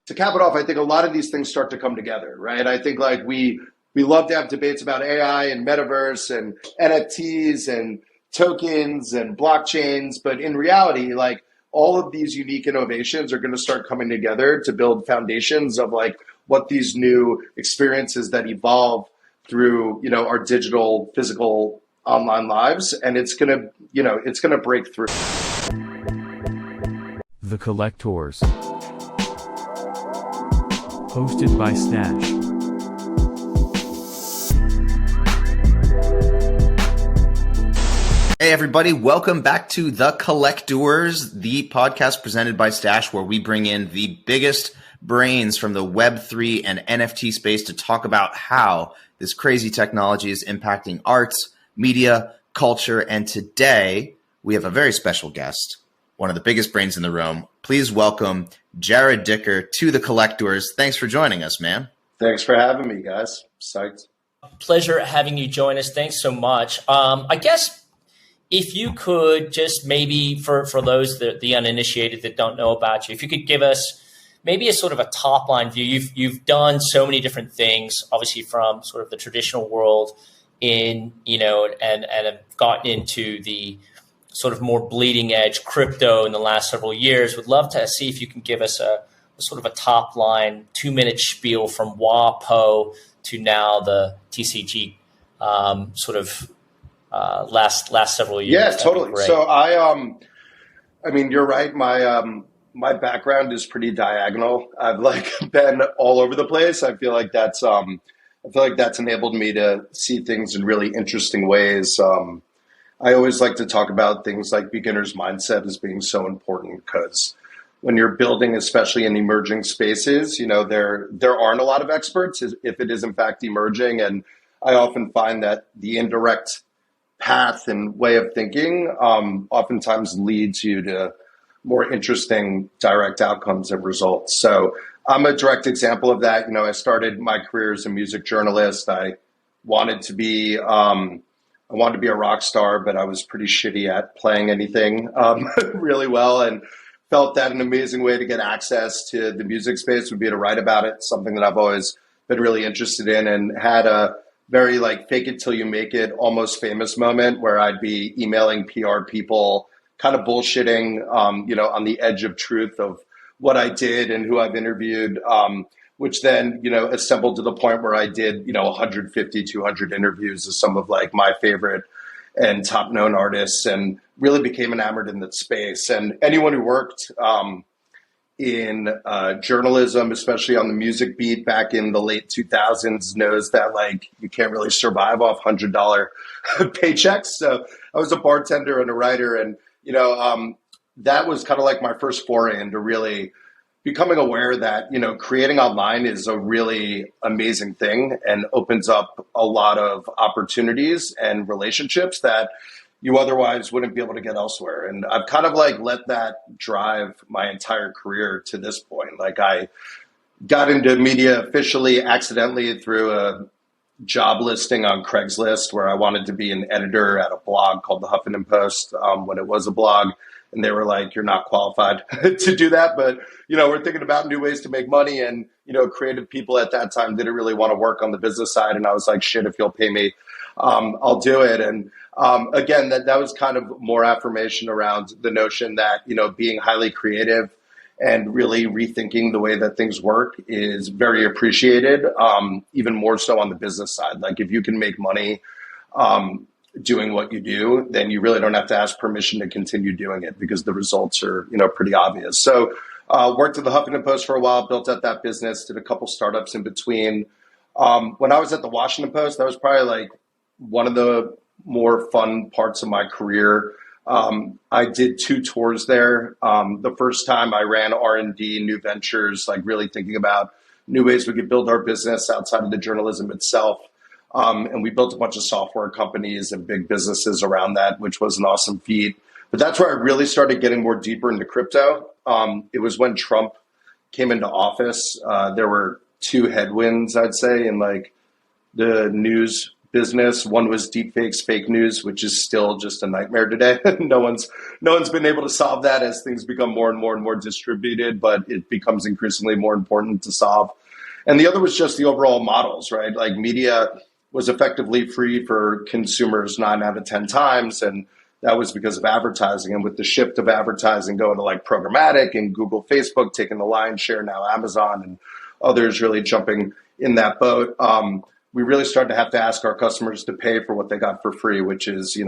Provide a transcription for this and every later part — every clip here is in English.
to cap it off, I think a lot of these things start to come together, right? I think like we love to have debates about AI and Metaverse and NFTs and tokens and blockchains, but in reality, like all of these unique innovations are going to start coming together to build foundations of like what these new experiences that evolve through, our digital, physical, online lives, and it's going to break through. The Collectours. Hosted by Stashh. Hey everybody, welcome back to The Collectours, the podcast presented by Stashh, where we bring in the biggest brains from the Web3 and NFT space to talk about how this crazy technology is impacting arts, media, culture, and today we have a very special guest, one of the biggest brains in the room. Please welcome Jarrod Dicker to The Collectors. Thanks for joining us, man. Thanks for having me, guys. Psyched. Pleasure having you join us. Thanks so much. I guess if you could just maybe for those the uninitiated that don't know about you, if you could give us maybe a sort of a top line view. You've done so many different things, obviously from sort of the traditional world and have gotten into the sort of more bleeding edge crypto in the last several years. Would love to see if you can give us a sort of a top line 2-minute spiel from WAPO to now the TCG last several years. Yeah, totally. So I mean, you're right. My background is pretty diagonal. I've been all over the place. I feel like that's enabled me to see things in really interesting ways. I always like to talk about things like beginner's mindset as being so important because when you're building, especially in emerging spaces, there aren't a lot of experts if it is in fact emerging. And I often find that the indirect path and way of thinking oftentimes leads you to more interesting direct outcomes and results. So I'm a direct example of that. I started my career as a music journalist. I wanted to be a rock star, but I was pretty shitty at playing anything really well, and felt that an amazing way to get access to the music space would be to write about it, something that I've always been really interested in, and had a very fake it till you make it, almost famous moment where I'd be emailing PR people, kind of bullshitting, on the edge of truth of what I did and who I've interviewed, which then, assembled to the point where I did, 150, 200 interviews of some of my favorite and top known artists, and really became enamored in that space. And anyone who worked in journalism, especially on the music beat back in the late 2000s, knows that you can't really survive off $100 paychecks. So I was a bartender and a writer, and that was kind of my first foray into really becoming aware that, creating online is a really amazing thing and opens up a lot of opportunities and relationships that you otherwise wouldn't be able to get elsewhere. And I've kind of let that drive my entire career to this point. I got into media officially accidentally through a job listing on Craigslist where I wanted to be an editor at a blog called the Huffington Post when it was a blog. And they were like, you're not qualified to do that. But, we're thinking about new ways to make money. And, creative people at that time didn't really want to work on the business side. And I was like, shit, if you'll pay me, I'll do it. And again, that was kind of more affirmation around the notion that, being highly creative and really rethinking the way that things work is very appreciated, even more so on the business side. If you can make money doing what you do, then you really don't have to ask permission to continue doing it because the results are, pretty obvious. So worked at the Huffington Post for a while, built out that business, did a couple startups in between. When I was at the Washington Post, that was probably one of the more fun parts of my career. I did 2 tours there. The first time I ran R&D, new ventures, really thinking about new ways we could build our business outside of the journalism itself. And we built a bunch of software companies and big businesses around that, which was an awesome feat. But that's where I really started getting more deeper into crypto. It was when Trump came into office. There were 2 headwinds, I'd say, in the news business. One was deepfakes, fake news, which is still just a nightmare today. No one's been able to solve that as things become more and more and more distributed, but it becomes increasingly more important to solve. And the other was just the overall models, right? Like media was effectively free for consumers 9 out of 10 times. And that was because of advertising. And with the shift of advertising going to like programmatic and Google, Facebook taking the lion's share, now Amazon and others really jumping in that boat, we really started to have to ask our customers to pay for what they got for free, which is,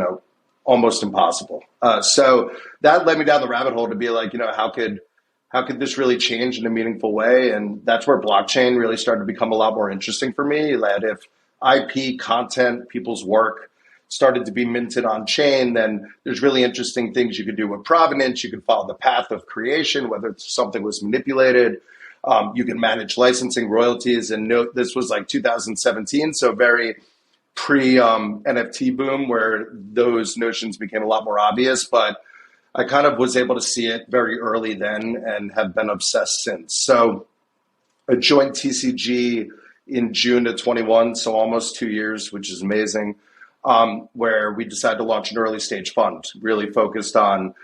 almost impossible. So that led me down the rabbit hole to be like, how could this really change in a meaningful way? And that's where blockchain really started to become a lot more interesting for me. That if IP, content, people's work started to be minted on chain, then there's really interesting things you could do with provenance. You could follow the path of creation, whether something was manipulated. You can manage licensing, royalties, and this was like 2017, so very pre-NFT boom where those notions became a lot more obvious. But I kind of was able to see it very early then and have been obsessed since. So I joined TCG in June of 21, so almost 2 years, which is amazing, where we decided to launch an early stage fund, really focused on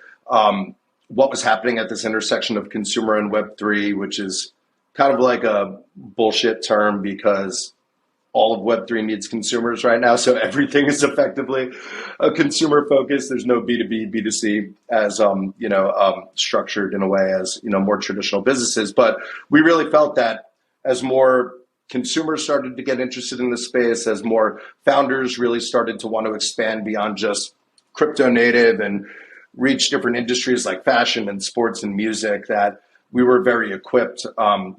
what was happening at this intersection of consumer and Web3, which is kind of like a bullshit term because all of Web3 needs consumers right now. So everything is effectively a consumer focus. There's no B2B, B2C as, structured in a way as, more traditional businesses. But we really felt that as more consumers started to get interested in the space, as more founders really started to want to expand beyond just crypto native and reach different industries like fashion and sports and music, that we were very equipped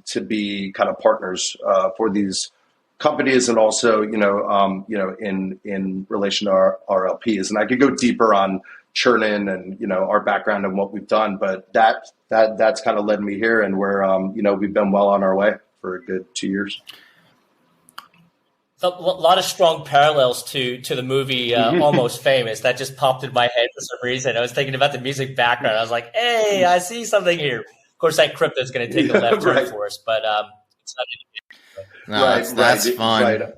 to be kind of partners for these companies, and also, in relation to our LPs. And I could go deeper on churn-in and, our background and what we've done, but that's kind of led me here, and we're, we've been well on our way for a good 2 years. A lot of strong parallels to the movie Almost Famous. That just popped in my head for some reason. I was thinking about the music background. I was like, hey, I see something here. Of course, that crypto is going to take a left turn for us, but it's not that's fun. Right.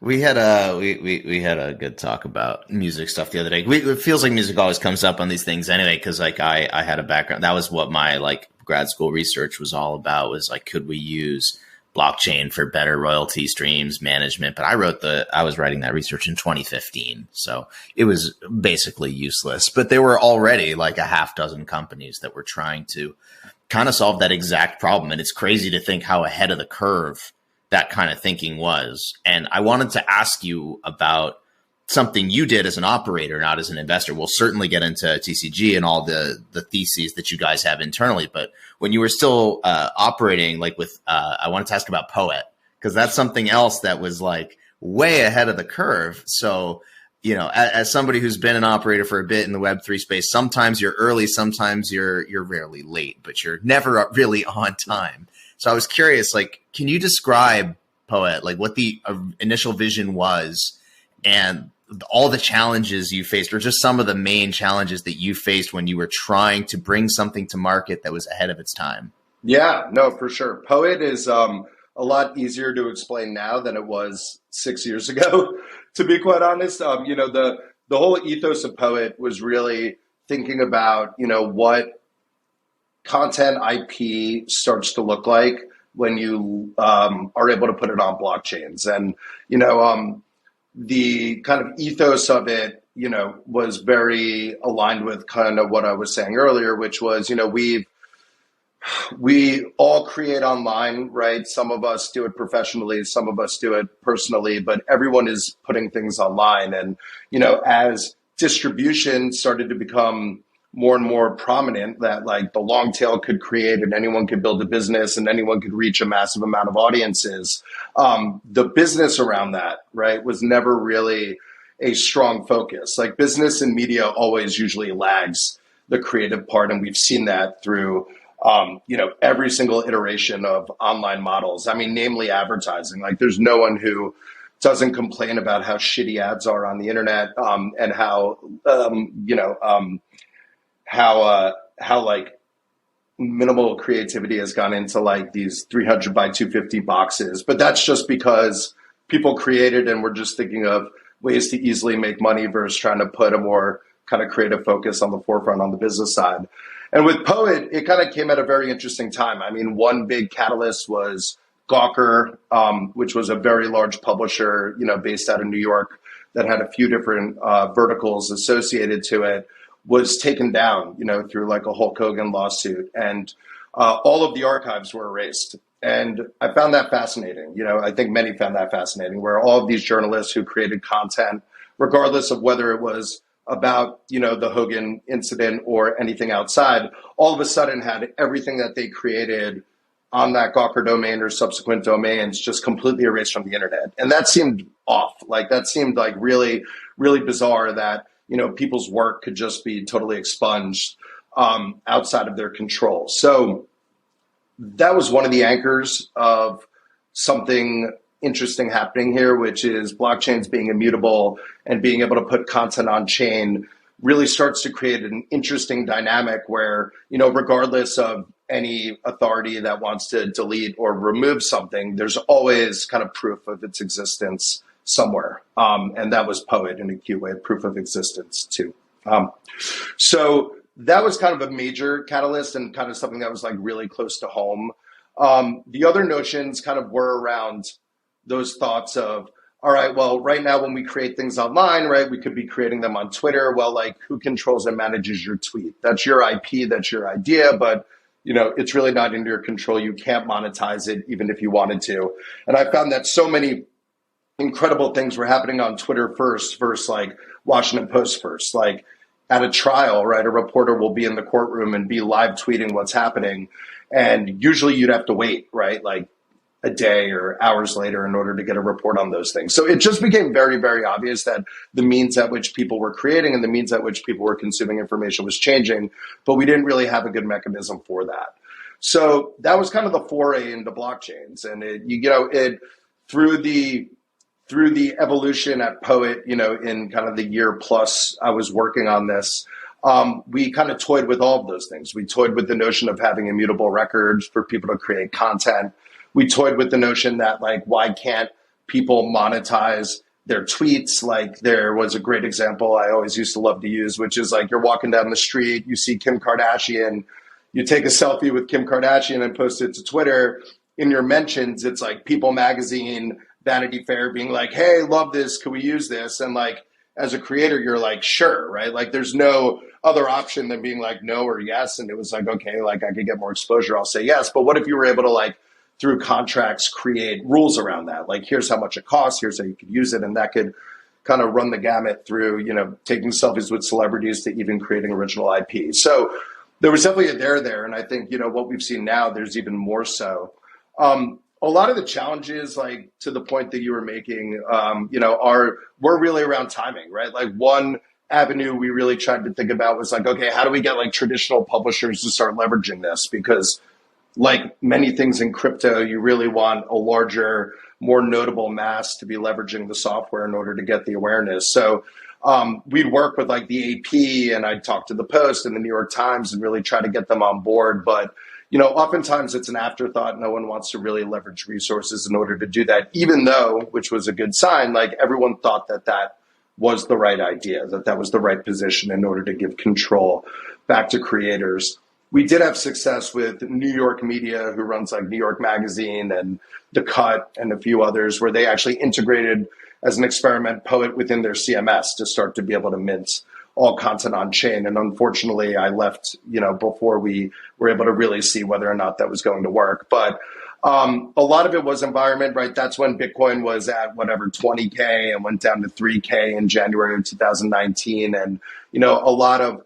We had a good talk about music stuff the other day. It feels like music always comes up on these things anyway, because like I had a background. That was what my grad school research was all about, was like, could we use blockchain for better royalty streams management? But I was writing that research in 2015. So it was basically useless, but there were already like a half dozen companies that were trying to kind of solve that exact problem. And it's crazy to think how ahead of the curve that kind of thinking was. And I wanted to ask you about something you did as an operator, not as an investor. We'll certainly get into TCG and all the theses that you guys have internally. But when you were still operating, I wanted to ask about PO.ET, because that's something else that was like way ahead of the curve. So, as somebody who's been an operator for a bit in the Web3 space, sometimes you're early, sometimes you're rarely late, but you're never really on time. So I was curious, can you describe PO.ET, what the initial vision was and all the challenges you faced, or just some of the main challenges that you faced when you were trying to bring something to market that was ahead of its time? Yeah, no, for sure. PO.ET is a lot easier to explain now than it was 6 years ago, to be quite honest. The whole ethos of PO.ET was really thinking about, what content IP starts to look like when you are able to put it on blockchains. And, the kind of ethos of it, was very aligned with kind of what I was saying earlier, which was, we all create online, right? Some of us do it professionally, some of us do it personally, but everyone is putting things online. And, as distribution started to become more and more prominent, that the long tail could create and anyone could build a business and anyone could reach a massive amount of audiences. The business around that, right, was never really a strong focus. Business and media always usually lags the creative part. And we've seen that through, every single iteration of online models. I mean, namely advertising. There's no one who doesn't complain about how shitty ads are on the internet, and how minimal creativity has gone into these 300 by 250 boxes. But that's just because people created and were just thinking of ways to easily make money versus trying to put a more kind of creative focus on the forefront on the business side. And with Poet, it kind of came at a very interesting time. I mean, one big catalyst was Gawker, which was a very large publisher, based out of New York that had a few different verticals associated to it, was taken down, through like a Hulk Hogan lawsuit. And all of the archives were erased. And I found that fascinating. I think many found that fascinating, where all of these journalists who created content, regardless of whether it was about, the Hogan incident or anything outside, all of a sudden had everything that they created on that Gawker domain or subsequent domains just completely erased from the internet. And that seemed off. Like that seemed like really, really bizarre that, people's work could just be totally expunged outside of their control. So that was one of the anchors of something interesting happening here, which is blockchains being immutable and being able to put content on chain really starts to create an interesting dynamic where, regardless of any authority that wants to delete or remove something, there's always kind of proof of its existence somewhere. And that was Poet in a cute way, proof of existence too. So that was kind of a major catalyst and kind of something that was like really close to home. The other notions kind of were around those thoughts of, all right, well, right now when we create things online, right, we could be creating them on Twitter. Well, like who controls and manages your tweet? That's your IP, that's your idea, but it's really not in your control. You can't monetize it even if you wanted to. And I found that so many incredible things were happening on Twitter first versus like Washington Post first. Like at a trial, right, a reporter will be in the courtroom and be live tweeting what's happening. And usually you'd have to wait, right, like a day or hours later in order to get a report on those things. So it just became very, very obvious that the means at which people were creating and the means at which people were consuming information was changing, but we didn't really have a good mechanism for that. So that was kind of the foray into blockchains. And it through the evolution at Poet, in kind of the year plus I was working on this, we kind of toyed with all of those things. We toyed with the notion of having immutable records for people to create content. We toyed with the notion that, like, why can't people monetize their tweets? Like, there was a great example I always used to love to use, which is like you're walking down the street, you see Kim Kardashian, you take a selfie with Kim Kardashian and post it to Twitter. In your mentions, it's like People Magazine, Vanity Fair being like, hey, love this, can we use this? And like, as a creator, you're like, sure, right? Like there's no other option than being like no or yes. And it was like, okay, like I could get more exposure, I'll say yes. But what if you were able to, like, through contracts, create rules around that? Like, here's how much it costs, here's how you could use it. And that could kind of run the gamut through, taking selfies with celebrities to even creating original IP. So there was definitely a there. And I think, what we've seen now, there's even more so. A lot of the challenges, like to the point that you were making, were really around timing, right? Like one avenue we really tried to think about was like, okay, how do we get like traditional publishers to start leveraging this? Because like many things in crypto, you really want a larger, more notable mass to be leveraging the software in order to get the awareness. So we'd work with like the AP, and I'd talk to the Post and the New York Times and really try to get them on board. But oftentimes it's an afterthought. No one wants to really leverage resources in order to do that, even though, which was a good sign, like everyone thought that was the right idea, that was the right position in order to give control back to creators. We did have success with New York Media, who runs like New York Magazine and The Cut and a few others, where they actually integrated as an experiment Poet within their CMS to start to be able to mint all content on chain. And unfortunately, I left, before we were able to really see whether or not that was going to work. But a lot of it was environment, right? That's when Bitcoin was at whatever, 20K and went down to 3K in January of 2019. And, a lot of,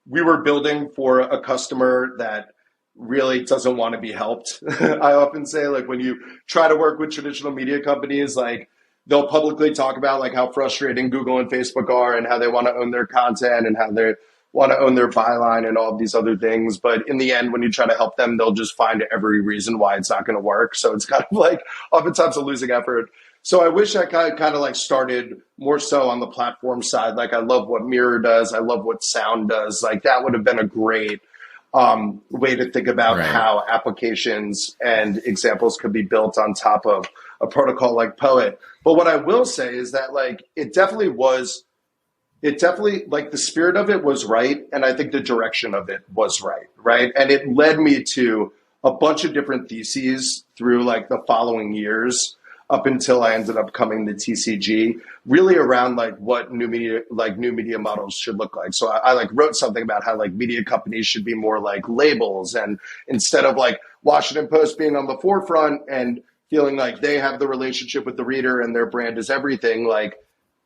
we were building for a customer that really doesn't want to be helped. I often say, like, when you try to work with traditional media companies, like, they'll publicly talk about like how frustrating Google and Facebook are and how they want to own their content and how they want to own their byline and all of these other things. But in the end, when you try to help them, they'll just find every reason why it's not going to work. So it's kind of like oftentimes a losing effort. So I wish I kind of like started more so on the platform side. Like I love what Mirror does. I love what Sound does. Like that would have been a great way to think about Right. how applications and examples could be built on top of a protocol like PO.ET. But what I will say is that like it definitely like the spirit of it was right, and I think the direction of it was right, and it led me to a bunch of different theses through like the following years up until I ended up coming to TCG, really around like what new media models should look like. So I like wrote something about how like media companies should be more like labels, and instead of like Washington Post being on the forefront and feeling like they have the relationship with the reader and their brand is everything, like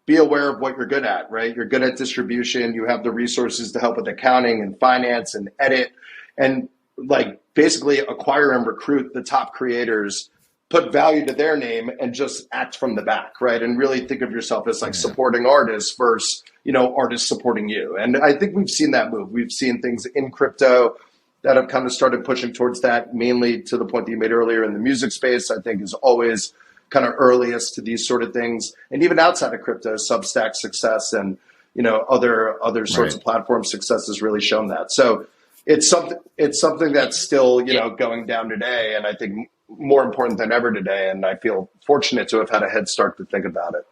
be aware of what you're good at, right? You're good at distribution. You have the resources to help with accounting and finance and edit, and like basically acquire and recruit the top creators, put value to their name, and just act from the back, right? And really think of yourself as like supporting artists versus, artists supporting you. And I think we've seen that move. We've seen things in crypto that have kind of started pushing towards that, mainly to the point that you made earlier in the music space, I think is always kind of earliest to these sort of things. And even outside of crypto, Substack success and, other sorts of platform success has really shown that. So it's something that's still, going down today. And I think more important than ever today. And I feel fortunate to have had a head start to think about it.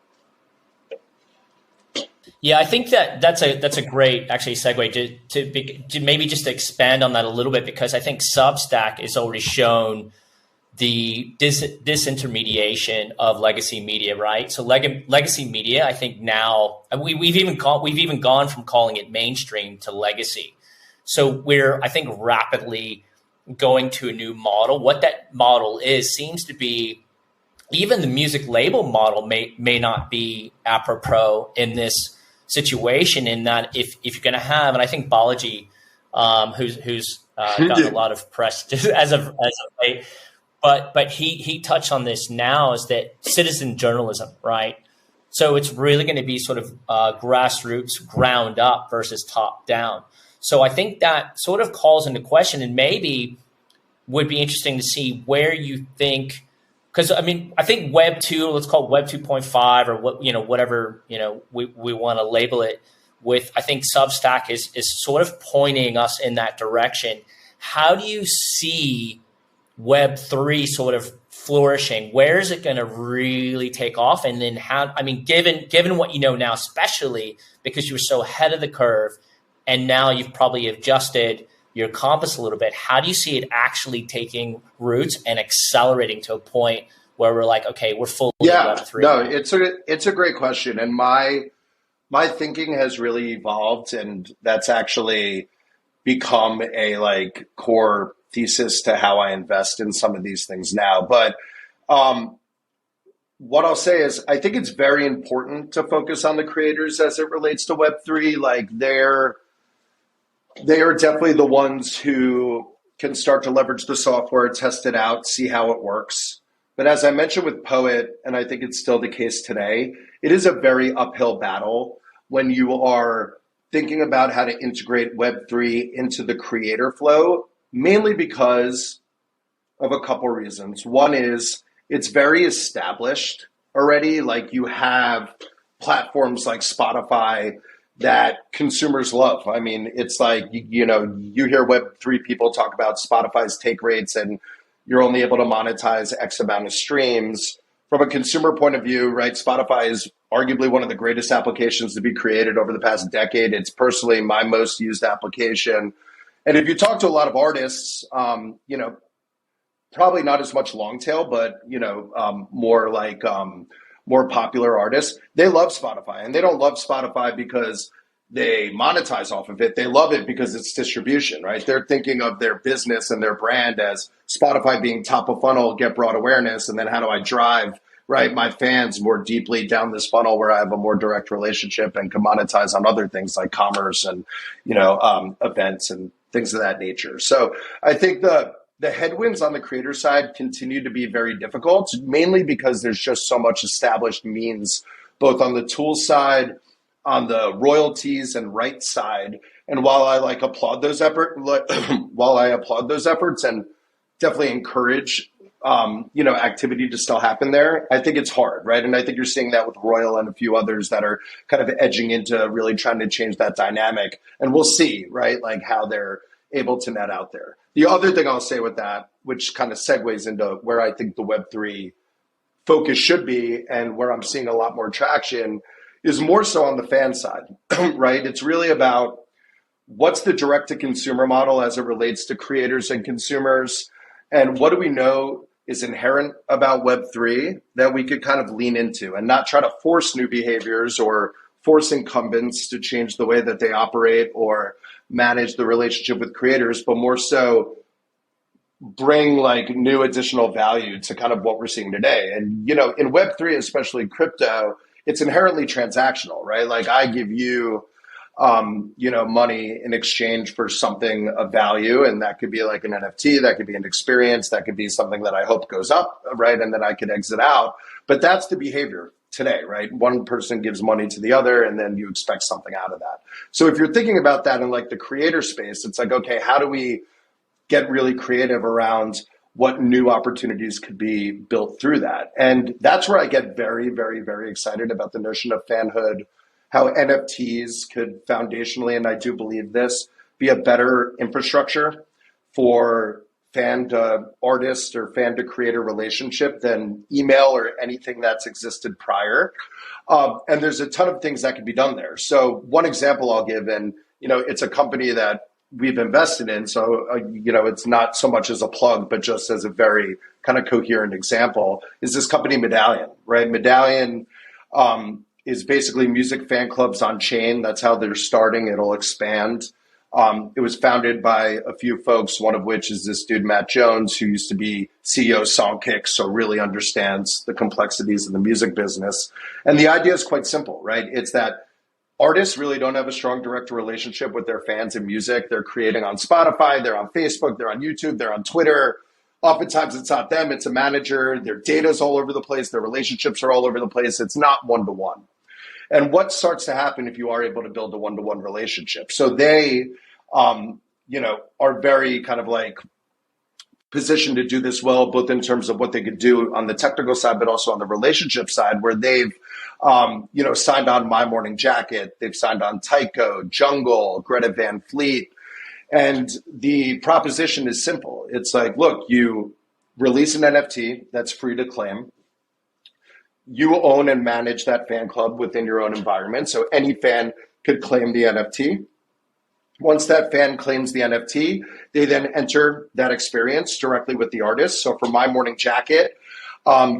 Yeah, I think that's a great actually segue to maybe just expand on that a little bit, because I think Substack has already shown the disintermediation of legacy media, right? So legacy media, I think now we've even gone from calling it mainstream to legacy. So we're, I think, rapidly going to a new model. What that model is seems to be, even the music label model may not be apropos in this situation, in that if you're going to have, and I think Balaji, who's gotten a lot of press as of late, but he touched on this now, is that citizen journalism, right? So it's really going to be sort of grassroots, ground up versus top down. So I think that sort of calls into question, and maybe would be interesting to see where you think, because I mean, I think Web 2, let's call it Web 2.5 or whatever, we want to label it with. I think Substack is sort of pointing us in that direction. How do you see Web 3 sort of flourishing? Where is it going to really take off? And then how, I mean, given what you know now, especially because you were so ahead of the curve, and now you've probably adjusted your compass a little bit, how do you see it actually taking roots and accelerating to a point where we're like, okay, we're fully Web3? No, it's a great question. And my thinking has really evolved, and that's actually become a like core thesis to how I invest in some of these things now. But what I'll say is I think it's very important to focus on the creators as it relates to Web3. Like they are definitely the ones who can start to leverage the software, test it out, see how it works. But as I mentioned with PO.ET, and I think it's still the case today, it is a very uphill battle when you are thinking about how to integrate Web3 into the creator flow, mainly because of a couple reasons. One is it's very established already. Like you have platforms like Spotify that consumers love. I mean, it's like, you hear Web3 people talk about Spotify's take rates, and you're only able to monetize X amount of streams. From a consumer point of view, right, Spotify is arguably one of the greatest applications to be created over the past decade. It's personally my most used application. And if you talk to a lot of artists, probably not as much long tail, but, more like more popular artists, they love Spotify. And they don't love Spotify because they monetize off of it. They love it because it's distribution, right? They're thinking of their business and their brand as Spotify being top of funnel, get broad awareness, and then how do I drive, right, my fans more deeply down this funnel where I have a more direct relationship and can monetize on other things like commerce and, events and things of that nature. So I think the headwinds on the creator side continue to be very difficult, mainly because there's just so much established means, both on the tool side, on the royalties and rights side. And while I applaud those efforts, and definitely encourage, activity to still happen there, I think it's hard, right? And I think you're seeing that with Royal and a few others that are kind of edging into really trying to change that dynamic. And we'll see, right, like how they're able to net out there. The other thing I'll say with that, which kind of segues into where I think the Web3 focus should be and where I'm seeing a lot more traction, is more so on the fan side, right? It's really about what's the direct-to-consumer model as it relates to creators and consumers, and what do we know is inherent about Web3 that we could kind of lean into and not try to force new behaviors or force incumbents to change the way that they operate or manage the relationship with creators, but more so bring like new additional value to kind of what we're seeing today. And, you know, in Web3, especially crypto, it's inherently transactional, right? Like I give you, you know, money in exchange for something of value. And that could be like an NFT, that could be an experience, that could be something that I hope goes up, right? And then I could exit out. But that's the behavior today, right? One person gives money to the other and then you expect something out of that. So if you're thinking about that in like the creator space, it's like, okay, how do we get really creative around what new opportunities could be built through that? And that's where I get very, very, very excited about the notion of fanhood, how NFTs could foundationally, and I do believe this, be a better infrastructure for fan to artist or fan to creator relationship than email or anything that's existed prior. And there's a ton of things that can be done there. So one example I'll give, and you know, it's a company that we've invested in. So, you know, it's not so much as a plug, but just as a very kind of coherent example, is this company Medallion, right? Medallion is basically music fan clubs on chain. That's how they're starting. It'll expand. It was founded by a few folks, one of which is this dude, Matt Jones, who used to be CEO of Songkick, so really understands the complexities of the music business. And the idea is quite simple, right? It's that artists really don't have a strong direct relationship with their fans in music. They're creating on Spotify, they're on Facebook, they're on YouTube, they're on Twitter. Oftentimes it's not them, it's a manager. Their data's all over the place. Their relationships are all over the place. It's not one-to-one. And what starts to happen if you are able to build a one-to-one relationship? So they, you know, are very kind of like positioned to do this well, both in terms of what they could do on the technical side, but also on the relationship side, where they've, you know, signed on My Morning Jacket, they've signed on Tycho, Jungle, Greta Van Fleet. And the proposition is simple. It's like, look, you release an NFT that's free to claim. You own and manage that fan club within your own environment. So any fan could claim the NFT. Once that fan claims the NFT, they then enter that experience directly with the artist. So for My Morning Jacket,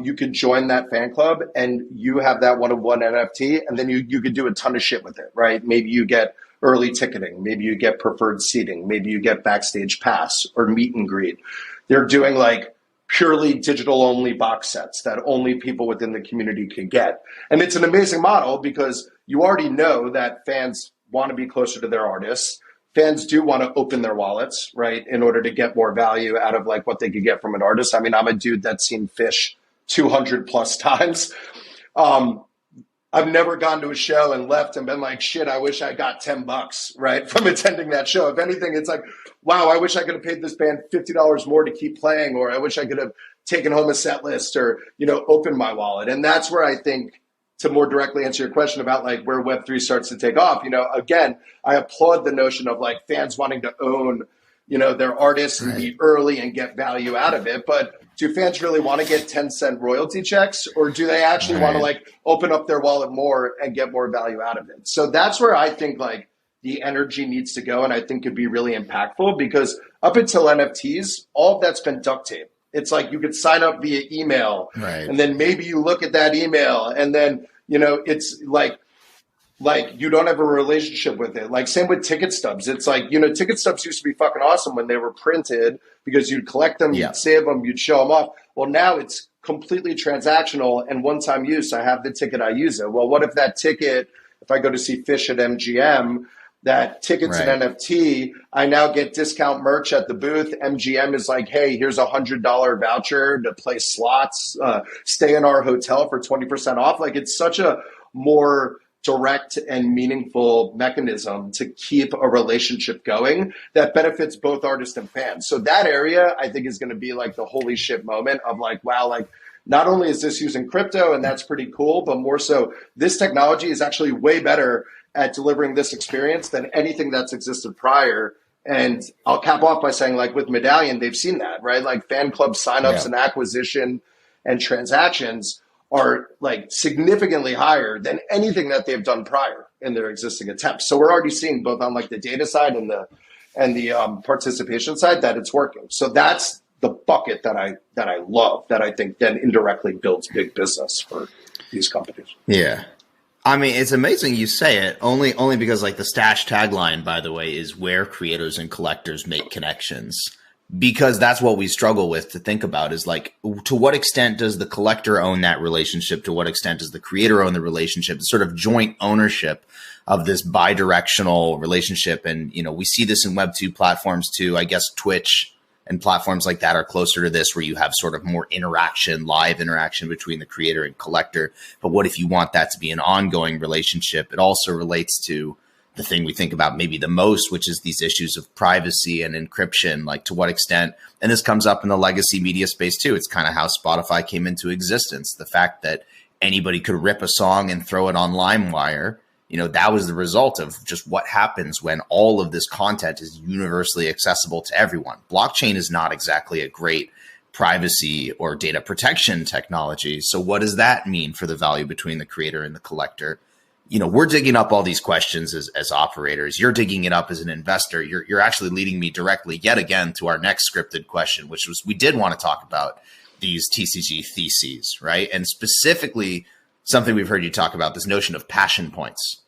you could join that fan club and you have that one-of-one NFT, and then you could do a ton of shit with it, right? Maybe you get early ticketing. Maybe you get preferred seating. Maybe you get backstage pass or meet and greet. They're doing like purely digital only box sets that only people within the community can get. And it's an amazing model because you already know that fans want to be closer to their artists. Fans do want to open their wallets, right, in order to get more value out of like what they could get from an artist. I mean, I'm a dude that's seen Fish 200 plus times. I've never gone to a show and left and been like, shit, I wish I got $10, right, from attending that show. If anything, it's like, wow, I wish I could have paid this band $50 more to keep playing, or I wish I could have taken home a set list or, you know, opened my wallet. And that's where I think, to more directly answer your question about like where Web3 starts to take off, you know, again, I applaud the notion of like fans wanting to own, you know, their artists and be early and get value out of it. But do fans really want to get 10-cent royalty checks, or do they actually want to like open up their wallet more and get more value out of it? So that's where I think like the energy needs to go, and I think could be really impactful, because up until NFTs, all of that's been duct tape. It's like you could sign up via email, and then maybe you look at that email, and then, you know, it's like you don't have a relationship with it. Like same with ticket stubs. It's like, you know, ticket stubs used to be fucking awesome when they were printed because you'd collect them, you'd save them, you'd show them off. Well, now it's completely transactional and one-time use. I have the ticket, I use it. Well, what if that ticket, if I go to see Fish at MGM, that ticket's an NFT, I now get discount merch at the booth. MGM is like, hey, here's a $100 voucher to play slots, stay in our hotel for 20% off. Like, it's such a more direct and meaningful mechanism to keep a relationship going that benefits both artists and fans. So that area, I think, is going to be like the holy shit moment of like, wow, like not only is this using crypto and that's pretty cool, but more so this technology is actually way better at delivering this experience than anything that's existed prior. And I'll cap off by saying, like with Medallion, they've seen that, right? Like fan club signups and acquisition and transactions are like significantly higher than anything that they've done prior in their existing attempts. So we're already seeing both on like the data side and the participation side that it's working. So that's the bucket that I love, that I think then indirectly builds big business for these companies. Yeah. I mean, it's amazing you say it only because like the Stashh tagline, by the way, is where creators and collectors make connections, because that's what we struggle with to think about is like, to what extent does the collector own that relationship? To what extent does the creator own the relationship? It's sort of joint ownership of this bi-directional relationship. And, you know, we see this in Web2 platforms too. I guess Twitch and platforms like that are closer to this, where you have sort of more interaction, live interaction between the creator and collector. But what if you want that to be an ongoing relationship? It also relates to the thing we think about maybe the most, which is these issues of privacy and encryption. Like, to what extent, and this comes up in the legacy media space too. It's kind of how Spotify came into existence. The fact that anybody could rip a song and throw it on LimeWire, you know, that was the result of just what happens when all of this content is universally accessible to everyone. Blockchain is not exactly a great privacy or data protection technology. So what does that mean for the value between the creator and the collector? You know, we're digging up all these questions as operators. You're digging it up as an investor. You're actually leading me directly yet again to our next scripted question, which was, we did want to talk about these TCG theses, right? And specifically something we've heard you talk about, this notion of passion points.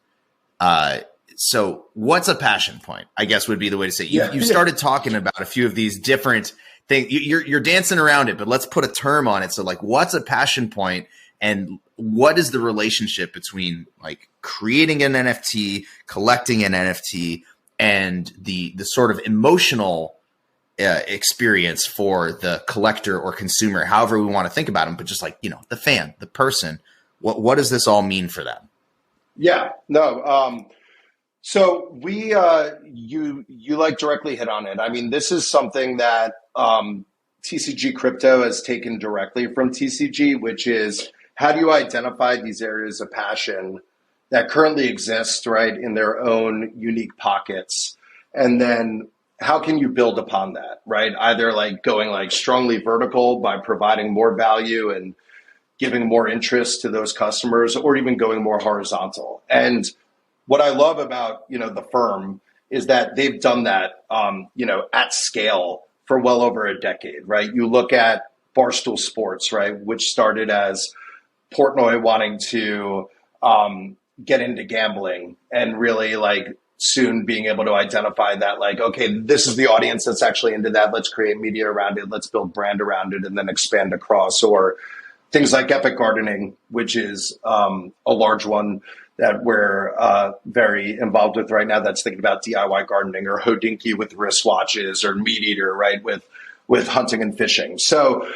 So what's a passion point, I guess would be the way to say it. You started talking about a few of these different things. You're dancing around it, but let's put a term on it. So like, what's a passion point, and what is the relationship between like creating an NFT, collecting an NFT, and the sort of emotional experience for the collector or consumer, however we want to think about them, but just like, you know, the fan, the person, what does this all mean for them? Yeah, no. So we, you like directly hit on it. I mean, this is something that TCG Crypto has taken directly from TCG, which is, how do you identify these areas of passion that currently exist, right, in their own unique pockets? And then how can you build upon that, right? Either like going like strongly vertical by providing more value and giving more interest to those customers, or even going more horizontal. And what I love about, you know, the firm is that they've done that, you know, at scale for well over a decade, right? You look at Barstool Sports, right, which started as Portnoy wanting to get into gambling, and really like soon being able to identify that, like, okay, this is the audience that's actually into that. Let's create media around it. Let's build brand around it, and then expand across. Or things like Epic Gardening, which is a large one that we're very involved with right now, that's thinking about DIY gardening, or Hodinky with wristwatches, or Meat Eater, right, with hunting and fishing. So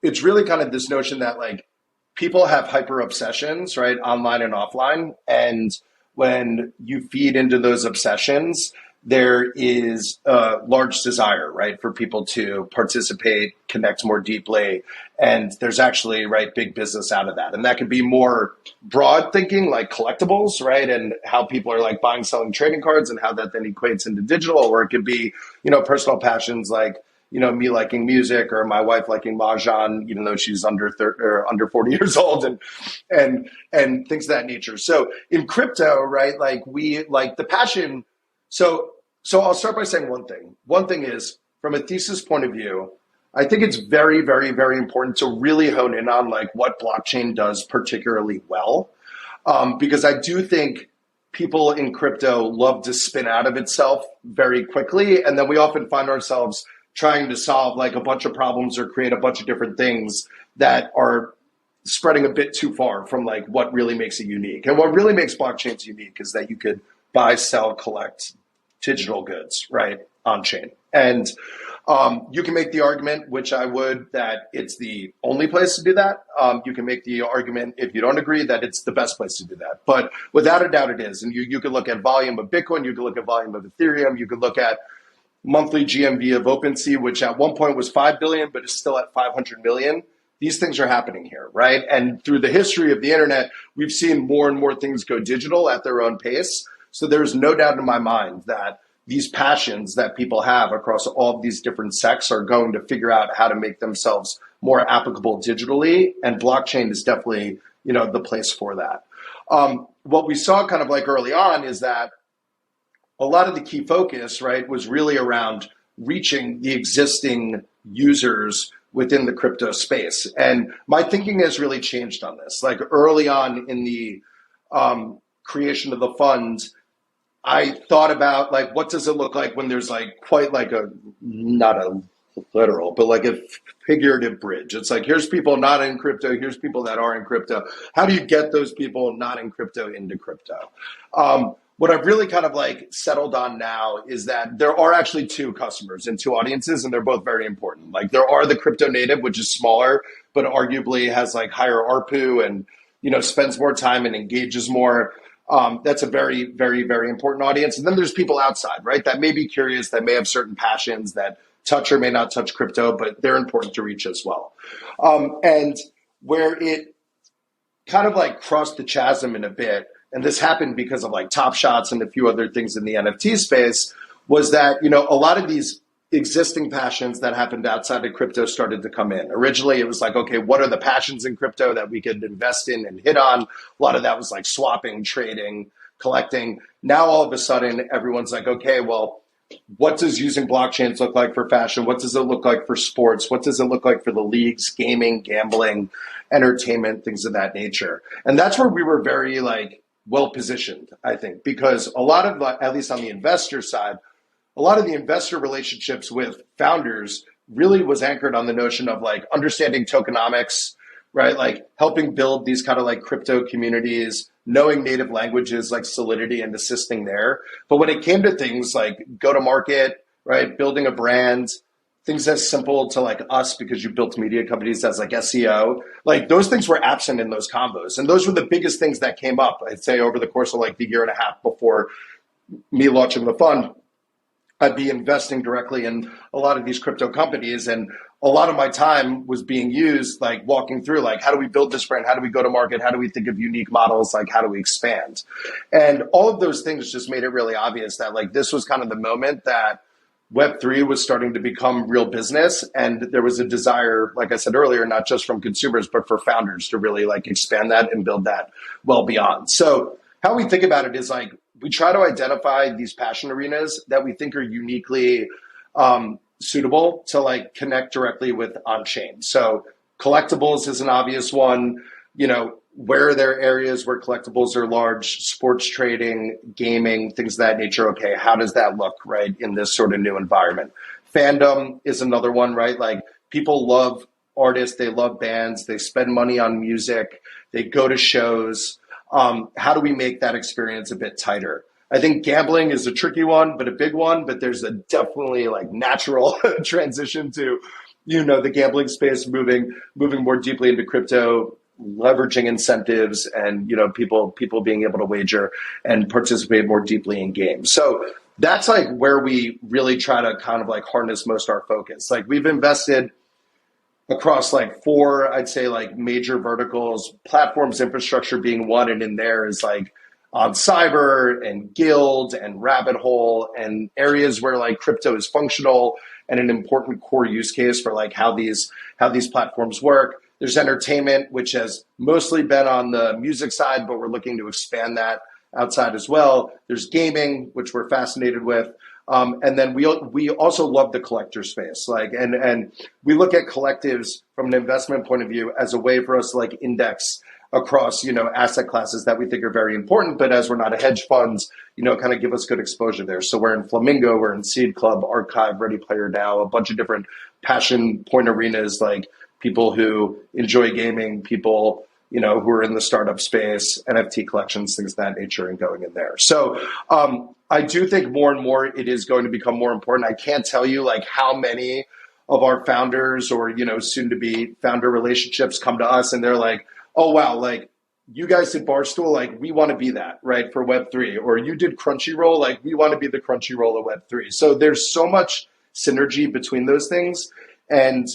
it's really kind of this notion that like people have hyper obsessions, right, online and offline. And when you feed into those obsessions, there is a large desire, right, for people to participate, connect more deeply. And there's actually, right, big business out of that. And that could be more broad thinking, like collectibles, right, and how people are like buying, selling trading cards, and how that then equates into digital. Or it could be, you know, personal passions like, you know, me liking music, or my wife liking mahjong, even though she's under 40 years old, and things of that nature. So in crypto, right, like we like the passion. So I'll start by saying one thing. One thing is, from a thesis point of view, I think it's very, very, very important to really hone in on like what blockchain does particularly well, because I do think people in crypto love to spin out of itself very quickly, and then we often find ourselves trying to solve like a bunch of problems or create a bunch of different things that are spreading a bit too far from like what really makes it unique. And what really makes blockchains unique is that you could buy, sell, collect digital goods, right, on chain. And you can make the argument, which I would, that it's the only place to do that. You can make the argument, if you don't agree, that it's the best place to do that. But without a doubt it is. And you could look at volume of Bitcoin, you could look at volume of Ethereum, you could look at monthly GMV of OpenSea, which at one point was 5 billion, but is still at 500 million. These things are happening here, right? And through the history of the internet, we've seen more and more things go digital at their own pace. So there's no doubt in my mind that these passions that people have across all of these different sects are going to figure out how to make themselves more applicable digitally, and blockchain is definitely, the place for that. What we saw kind of like early on is that a lot of the key focus, right, was really around reaching the existing users within the crypto space. And my thinking has really changed on this. Like early on in the creation of the fund, I thought about like, what does it look like when there's like quite like not a literal, but like a figurative bridge. It's like, here's people not in crypto, here's people that are in crypto. How do you get those people not in crypto into crypto? What I've really kind of like settled on now is that there are actually two customers and two audiences, and they're both very important. Like there are the crypto native, which is smaller, but arguably has like higher ARPU and, spends more time and engages more. That's a very, very, very important audience. And then there's people outside, right? That may be curious, that may have certain passions that touch or may not touch crypto, but they're important to reach as well. And where it kind of like crossed the chasm in a bit, and this happened because of like Top Shots and a few other things in the NFT space, was that, a lot of these existing passions that happened outside of crypto started to come in. Originally, it was like, okay, what are the passions in crypto that we could invest in and hit on? A lot of that was like swapping, trading, collecting. Now, all of a sudden, everyone's like, okay, well, what does using blockchains look like for fashion? What does it look like for sports? What does it look like for the leagues, gaming, gambling, entertainment, things of that nature? And that's where we were very like well positioned, I think, because a lot of, at least on the investor side, a lot of the investor relationships with founders really was anchored on the notion of like understanding tokenomics, right? Like helping build these kind of like crypto communities, knowing native languages like Solidity and assisting there. But when it came to things like go to market, right? Building a brand, things as simple to like us, because you built media companies as like SEO, like those things were absent in those combos. And those were the biggest things that came up, I'd say, over the course of like the year and a half before me launching the fund. I'd be investing directly in a lot of these crypto companies, and a lot of my time was being used like walking through like, how do we build this brand? How do we go to market? How do we think of unique models? Like, how do we expand? And all of those things just made it really obvious that like this was kind of the moment that Web3 was starting to become real business. And there was a desire, like I said earlier, not just from consumers, but for founders to really like expand that and build that well beyond. So how we think about it is like, we try to identify these passion arenas that we think are uniquely suitable to like connect directly with on-chain. So collectibles is an obvious one. Where are there areas where collectibles are large? Sports trading, gaming, things of that nature. Okay, how does that look, right, in this sort of new environment? Fandom is another one, right? Like people love artists, they love bands, they spend money on music, they go to shows. How do we make that experience a bit tighter? I think gambling is a tricky one, but a big one, but there's a definitely like natural transition to, the gambling space moving more deeply into crypto, leveraging incentives and, people being able to wager and participate more deeply in games. So that's like where we really try to kind of like harness most our focus. Like we've invested across like 4, I'd say like major verticals, platforms, infrastructure being one. And in there is like on cyber and guild and rabbit hole and areas where like crypto is functional and an important core use case for like how these platforms work. There's entertainment, which has mostly been on the music side, but we're looking to expand that outside as well. There's gaming, which we're fascinated with. And then we also love the collector space, like, and we look at collectives from an investment point of view as a way for us to like index across, asset classes that we think are very important. But as we're not a hedge fund, kind of give us good exposure there. So we're in Flamingo, we're in Seed Club, Archive, Ready Player Now, a bunch of different passion point arenas, like people who enjoy gaming, people, who are in the startup space, NFT collections, things of that nature, and going in there. So I do think more and more it is going to become more important. I can't tell you like how many of our founders or, soon to be founder relationships come to us and they're like, oh, wow, like you guys did Barstool, like we want to be that, right, for Web3, or you did Crunchyroll, like we want to be the Crunchyroll of Web3. So there's so much synergy between those things, and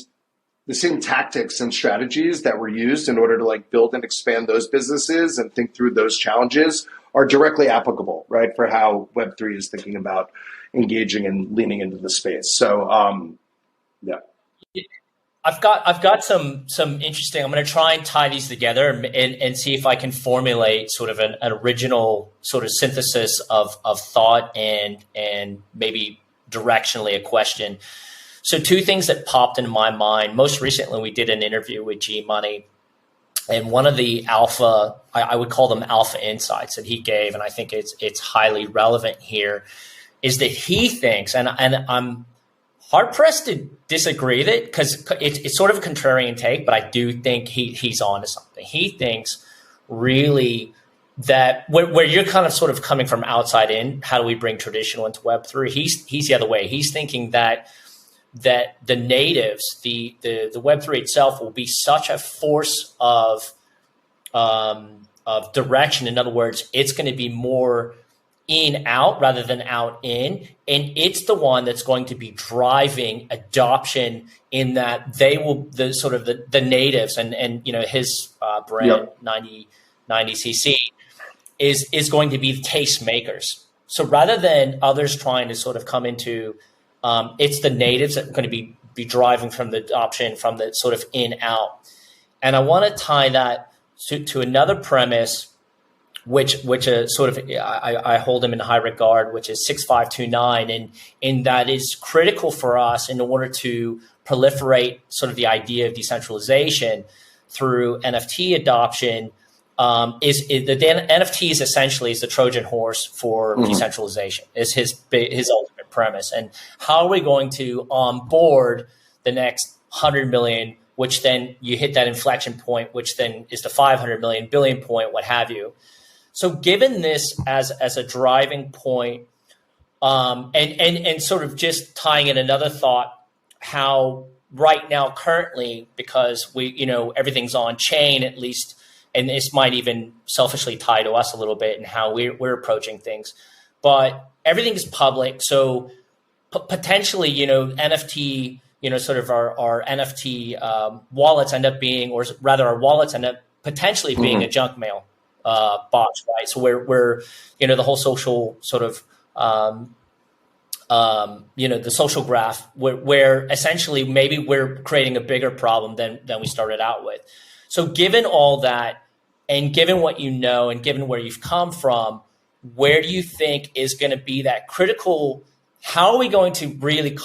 the same tactics and strategies that were used in order to like build and expand those businesses and think through those challenges are directly applicable, right, for how Web3 is thinking about engaging and leaning into the space. So, yeah. I've got some interesting. I'm going to try and tie these together and see if I can formulate sort of an original sort of synthesis of thought and maybe directionally a question. So two things that popped into my mind. Most recently, we did an interview with G Money, and one of the alpha, I would call them alpha insights that he gave, and I think it's highly relevant here, is that he thinks, and I'm hard pressed to disagree with it because it's sort of a contrarian take, but I do think he's on to something. He thinks really that where you're kind of sort of coming from outside in, how do we bring traditional into Web3? He's the other way. He's thinking that the natives, the Web3 itself will be such a force of direction. In other words, it's going to be more in out rather than out in, and it's the one that's going to be driving adoption in that they will the natives and his brand 90cc is going to be taste makers. So rather than others trying to sort of come into it's the natives that are going to be driving from the adoption from the sort of in out. And I want to tie that to another premise which sort of I hold him in high regard, which is 6529, and that is critical for us in order to proliferate sort of the idea of decentralization through NFT adoption. Is the NFTs essentially is the Trojan horse for decentralization, is his ultimate premise. And how are we going to onboard the next 100 million, which then you hit that inflection point, which then is the 500 million billion point, what have you. So given this as a driving point, and sort of just tying in another thought, how right now currently, because everything's on chain at least, and this might even selfishly tie to us a little bit and how we're approaching things, but everything is public. So potentially, NFT, sort of our NFT wallets end up being, or rather our wallets end up potentially being a junk mail box, right? So we're the whole social sort of, the social graph where essentially maybe we're creating a bigger problem than we started out with. So given all that, and given what and given where you've come from, where do you think is going to be that critical? How are we going to really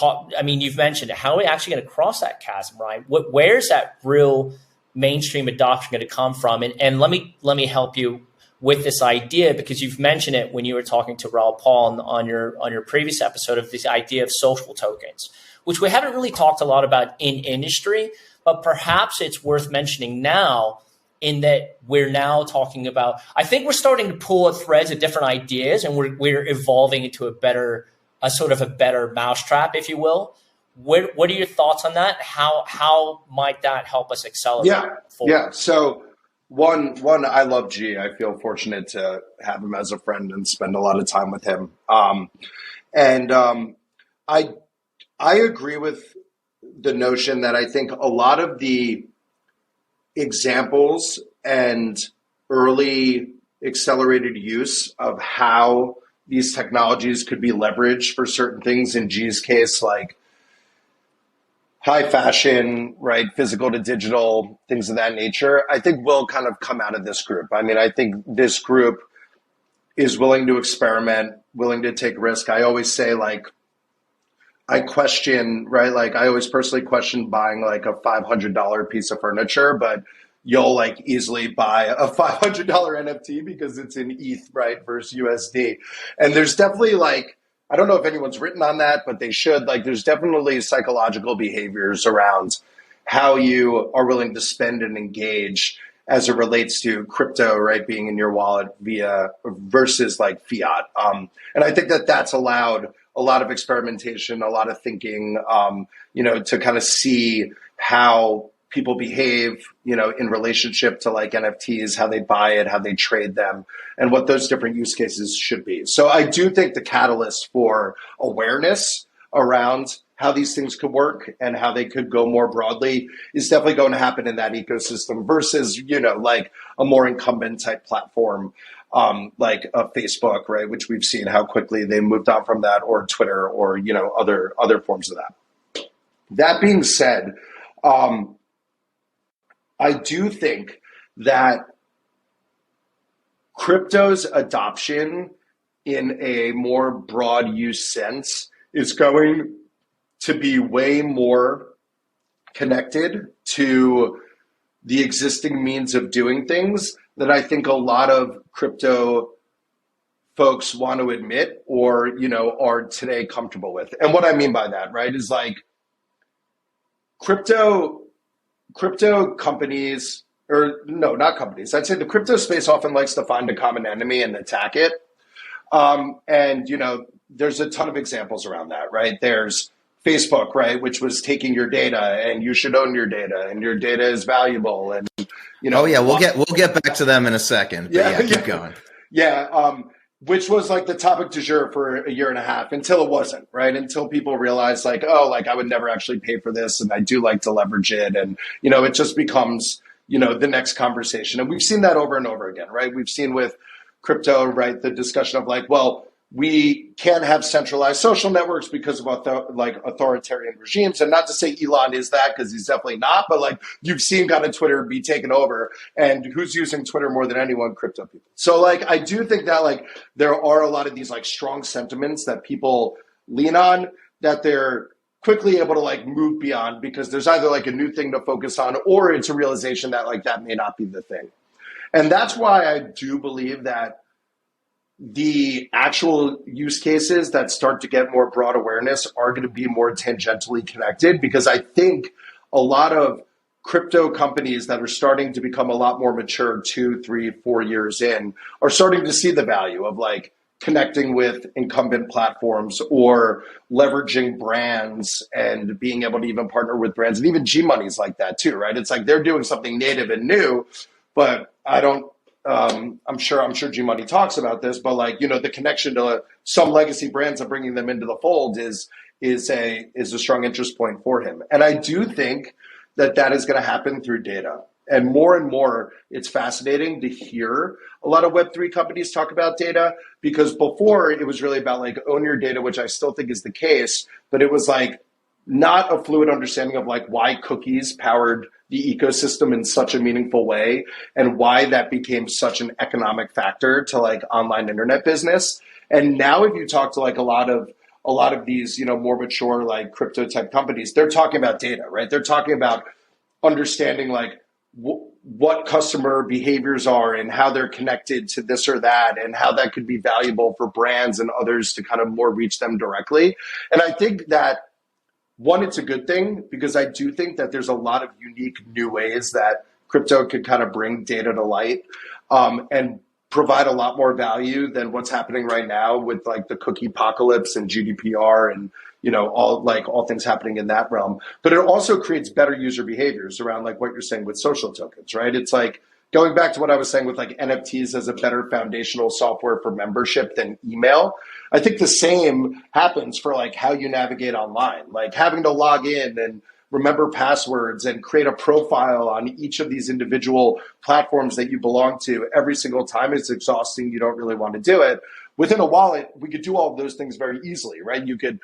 you've mentioned it. How are we actually going to cross that chasm, right? Where's that real mainstream adoption going to come from? And let me help you with this idea, because you've mentioned it when you were talking to Raul Paul on your previous episode of this idea of social tokens, which we haven't really talked a lot about in industry, but perhaps it's worth mentioning now, in that we're now talking about, I think we're starting to pull at threads of different ideas, and we're evolving into a sort of a better mousetrap, if you will. What are your thoughts on that? How might that help us accelerate? Yeah. So one, I love G. I feel fortunate to have him as a friend and spend a lot of time with him. I agree with the notion that I think a lot of the examples and early accelerated use of how these technologies could be leveraged for certain things, in G's case, like high fashion, right, physical to digital, things of that nature, I think will kind of come out of this group. I think this group is willing to experiment, willing to take risk. I always say, I question, right? I always personally question buying a $500 piece of furniture, but you'll easily buy a $500 NFT because it's in ETH, right, versus USD. And there's definitely I don't know if anyone's written on that, but they should. There's definitely psychological behaviors around how you are willing to spend and engage as it relates to crypto, right, being in your wallet versus fiat. And I think that that's allowed a lot of experimentation, a lot of thinking, to kind of see how people behave, in relationship to NFTs, how they buy it, how they trade them, and what those different use cases should be. So I do think the catalyst for awareness around how these things could work and how they could go more broadly is definitely going to happen in that ecosystem versus, like a more incumbent type platform, like a Facebook, right? Which we've seen how quickly they moved on from that, or Twitter, or, other forms of that. That being said, I do think that crypto's adoption in a more broad use sense is going to be way more connected to the existing means of doing things that I think a lot of crypto folks want to admit or, are today comfortable with. And what I mean by that, right, is like crypto companies, or no, not companies. I'd say the crypto space often likes to find a common enemy and attack it. And, there's a ton of examples around that, right? There's Facebook, right, which was taking your data, and you should own your data, and your data is valuable, and Oh yeah, we'll get back to them in a second. But keep going. Yeah, which was like the topic du jour for a year and a half until it wasn't, right? Until people realized like, oh, like I would never actually pay for this, and I do like to leverage it, and it just becomes the next conversation, and we've seen that over and over again, right? We've seen with crypto, right, the discussion of like, well, we can't have centralized social networks because of authoritarian regimes. And not to say Elon is that, because he's definitely not, but like you've seen kind of Twitter be taken over, and who's using Twitter more than anyone? Crypto people. So like, I do think that like there are a lot of these like strong sentiments that people lean on that they're quickly able to like move beyond, because there's either like a new thing to focus on, or it's a realization that like that may not be the thing. And that's why I do believe that the actual use cases that start to get more broad awareness are going to be more tangentially connected, because I think a lot of crypto companies that are starting to become a lot more mature 2, 3, 4 years in are starting to see the value of like connecting with incumbent platforms or leveraging brands and being able to even partner with brands. And even G-Money's like that too, right? It's like they're doing something native and new, but I'm sure G-Money talks about this, but like, the connection to some legacy brands and bringing them into the fold is a strong interest point for him. And I do think that is going to happen through data. And more, it's fascinating to hear a lot of Web3 companies talk about data, because before it was really about like own your data, which I still think is the case, but it was like not a fluid understanding of like why cookies powered the ecosystem in such a meaningful way, and why that became such an economic factor to like online internet business. And now if you talk to like a lot of these, more mature like crypto type companies, they're talking about data, right? They're talking about understanding like what customer behaviors are and how they're connected to this or that, and how that could be valuable for brands and others to kind of more reach them directly. And I think that one, it's a good thing, because I do think that there's a lot of unique new ways that crypto could kind of bring data to light, and provide a lot more value than what's happening right now with like the cookie apocalypse and GDPR and, all things happening in that realm. But it also creates better user behaviors around like what you're saying with social tokens, right? It's like going back to what I was saying with like NFTs as a better foundational software for membership than email. I think the same happens for like how you navigate online, like having to log in and remember passwords and create a profile on each of these individual platforms that you belong to every single time. It's exhausting. You don't really want to do it. Within a wallet, we could do all of those things very easily, right? You could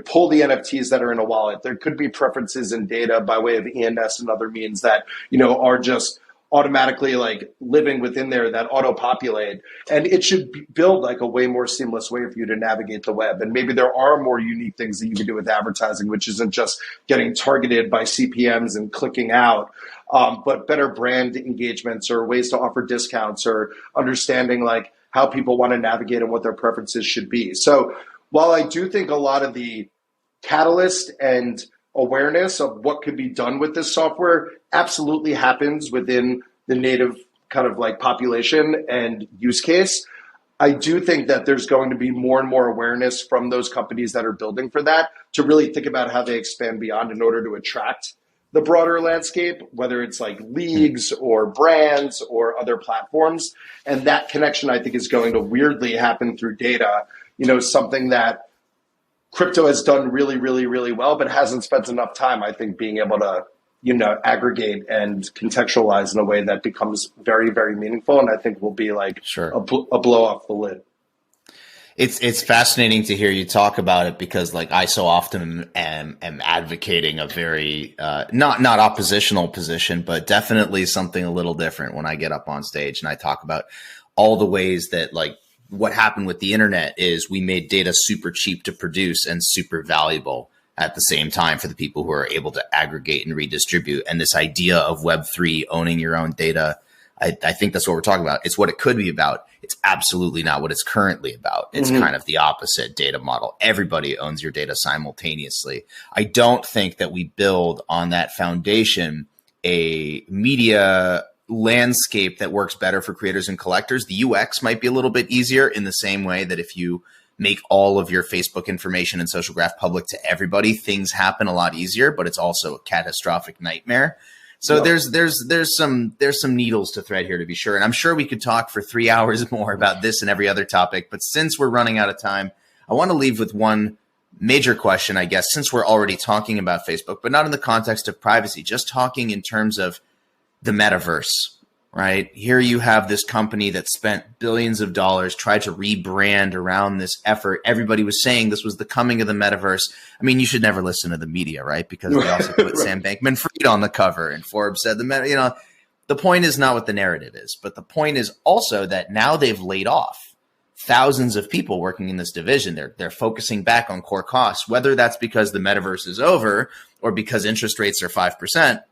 pull the NFTs that are in a wallet. There could be preferences in data by way of ENS and other means that, are just automatically like living within there that auto-populate. And it should build like a way more seamless way for you to navigate the web. And maybe there are more unique things that you can do with advertising, which isn't just getting targeted by CPMs and clicking out, but better brand engagements or ways to offer discounts, or understanding like how people want to navigate and what their preferences should be. So while I do think a lot of the catalyst and awareness of what could be done with this software absolutely happens within the native kind of like population and use case, I do think that there's going to be more and more awareness from those companies that are building for that to really think about how they expand beyond in order to attract the broader landscape, whether it's like leagues or brands or other platforms. And that connection, I think, is going to weirdly happen through data, something that crypto has done really, really, really well, but hasn't spent enough time, I think, being able to, aggregate and contextualize in a way that becomes very, very meaningful. And I think will be like Sure. a blow off the lid. It's fascinating to hear you talk about it because like I so often am advocating a very not oppositional position, but definitely something a little different when I get up on stage and I talk about all the ways that like what happened with the internet is we made data super cheap to produce and super valuable at the same time for the people who are able to aggregate and redistribute. And this idea of Web3 owning your own data, I think that's what we're talking about. It's what it could be about. It's absolutely not what it's currently about. It's kind of the opposite data model. Everybody owns your data simultaneously. I don't think that we build on that foundation a media landscape that works better for creators and collectors. The UX might be a little bit easier in the same way that if you make all of your Facebook information and social graph public to everybody, things happen a lot easier, but it's also a catastrophic nightmare. So there's some needles to thread here to be sure. And I'm sure we could talk for 3 hours more about this and every other topic. But since we're running out of time, I want to leave with one major question, I guess, since we're already talking about Facebook, but not in the context of privacy, just talking in terms of the metaverse, right? Here you have this company that spent billions of dollars, tried to rebrand around this effort. Everybody was saying this was the coming of the metaverse. I mean, you should never listen to the media, right? Because they also put right. Sam Bankman-Fried on the cover, and Forbes said the point is not what the narrative is, but the point is also that now they've laid off thousands of people working in this division. They're focusing back on core costs, whether that's because the metaverse is over or because interest rates are 5%.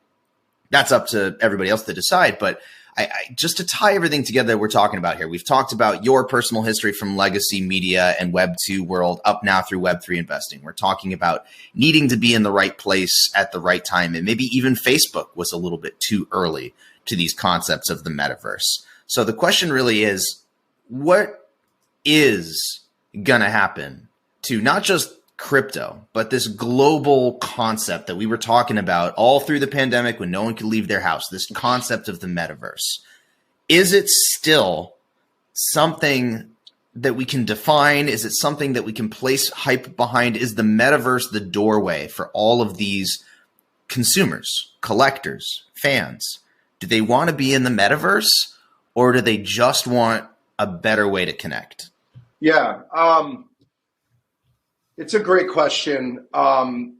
That's up to everybody else to decide. But I just to tie everything together that we're talking about here, we've talked about your personal history from legacy media and Web 2 world up now through Web 3 investing. We're talking about needing to be in the right place at the right time. And maybe even Facebook was a little bit too early to these concepts of the metaverse. So the question really is, what is going to happen to not just crypto, but this global concept that we were talking about all through the pandemic when no one could leave their house, this concept of the metaverse? Is it still something that we can define? Is it something that we can place hype behind? Is the metaverse the doorway for all of these consumers, collectors, fans? Do they want to be in the metaverse, or do they just want a better way to connect? Yeah. It's a great question. I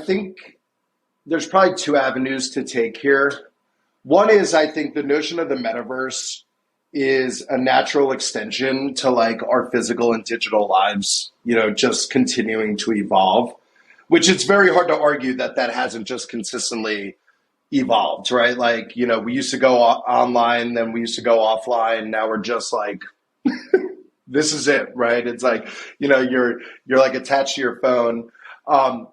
think there's probably two avenues to take here. One is, I think the notion of the metaverse is a natural extension to like our physical and digital lives, just continuing to evolve, which it's very hard to argue that hasn't just consistently evolved, right? Like, we used to go online, then we used to go offline. Now we're just like, this is it, right? It's like, you're like attached to your phone.